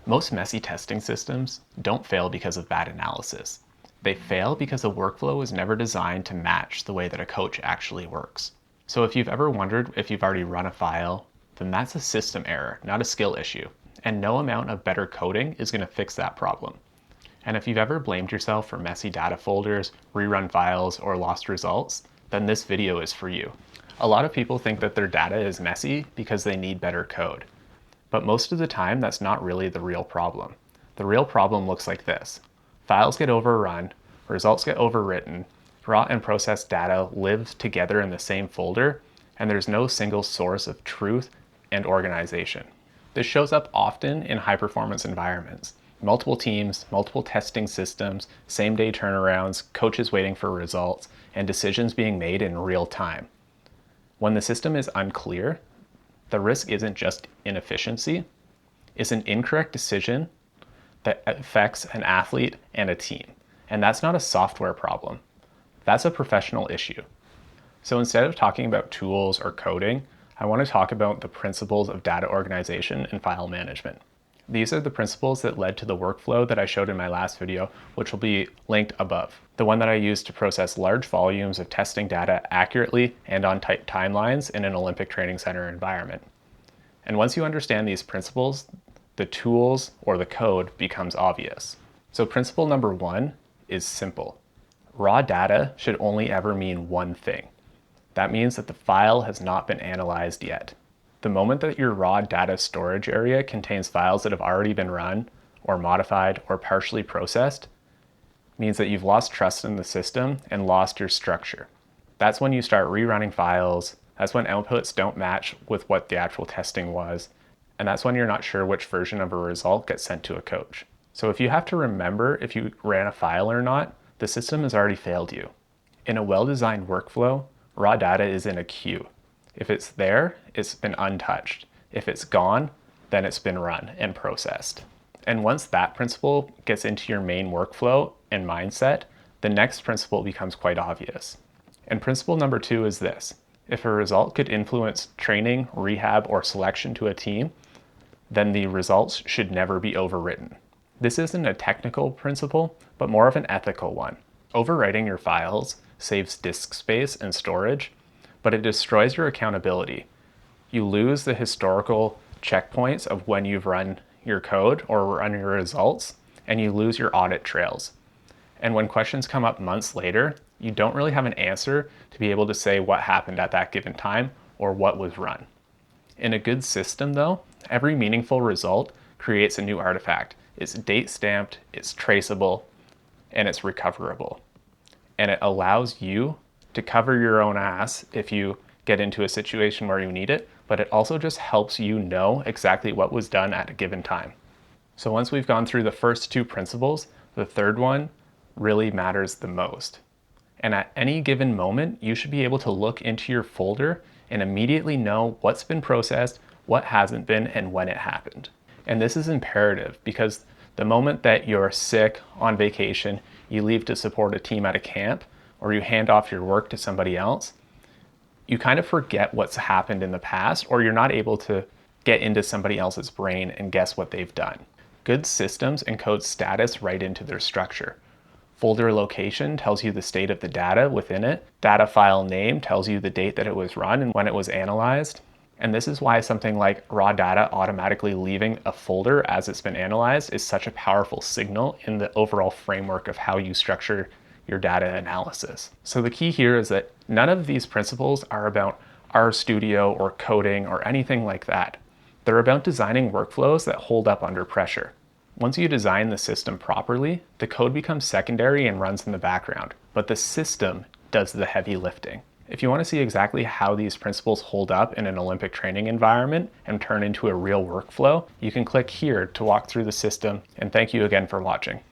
Most messy testing systems don't fail because of bad analysis. They fail because the workflow was never designed to match the way that a coach actually works. So if you've ever wondered if you've already run a file, then that's a system error, not a skill issue. And no amount of better coding is going to fix that problem. And if you've ever blamed yourself for messy data folders, rerun files, or lost results, then this video is for you. A lot of people think that their data is messy because they need better code. But most of the time, that's not really the real problem. The real problem looks like this. Files get overrun, results get overwritten, raw and processed data live together in the same folder, and there's no single source of truth and organization. This shows up often in high-performance environments. Multiple teams, multiple testing systems, same-day turnarounds, coaches waiting for results, and decisions being made in real time. When the system is unclear, the risk isn't just inefficiency, it's an incorrect decision that affects an athlete and a team. And that's not a software problem. That's a professional issue. So instead of talking about tools or coding, I want to talk about the principles of data organization and file management. These are the principles that led to the workflow that I showed in my last video, which will be linked above. The one that I used to process large volumes of testing data accurately and on tight timelines in an Olympic training center environment. And once you understand these principles, the tools or the code becomes obvious. So principle number one is simple. Raw data should only ever mean one thing. That means that the file has not been analyzed yet. The moment that your raw data storage area contains files that have already been run or modified or partially processed means that you've lost trust in the system and lost your structure. That's when you start rerunning files. That's when outputs don't match with what the actual testing was. And that's when you're not sure which version of a result gets sent to a coach. So if you have to remember if you ran a file or not, the system has already failed you. In a well-designed workflow, raw data is in a queue. If it's there, it's been untouched. If it's gone, then it's been run and processed. And once that principle gets into your main workflow and mindset, the next principle becomes quite obvious. And principle number two is this. If a result could influence training, rehab, or selection to a team, then the results should never be overwritten. This isn't a technical principle, but more of an ethical one. Overwriting your files saves disk space and storage, but it destroys your accountability. You lose the historical checkpoints of when you've run your code or run your results, and you lose your audit trails. And when questions come up months later, you don't really have an answer to be able to say what happened at that given time or what was run. In a good system though, every meaningful result creates a new artifact. It's date stamped, it's traceable, and it's recoverable. And it allows you to cover your own ass if you get into a situation where you need it, but it also just helps you know exactly what was done at a given time. So once we've gone through the first two principles, the third one really matters the most. And at any given moment, you should be able to look into your folder and immediately know what's been processed, what hasn't been, and when it happened. And this is imperative because the moment that you're sick, on vacation, you leave to support a team at a camp, or you hand off your work to somebody else, you kind of forget what's happened in the past, or you're not able to get into somebody else's brain and guess what they've done. Good systems encode status right into their structure. Folder location tells you the state of the data within it. Data file name tells you the date that it was run and when it was analyzed. And this is why something like raw data automatically leaving a folder as it's been analyzed is such a powerful signal in the overall framework of how you structure your data analysis. So the key here is that none of these principles are about RStudio or coding or anything like that. They're about designing workflows that hold up under pressure. Once you design the system properly, the code becomes secondary and runs in the background, but the system does the heavy lifting. If you want to see exactly how these principles hold up in an Olympic training environment and turn into a real workflow, you can click here to walk through the system, and thank you again for watching.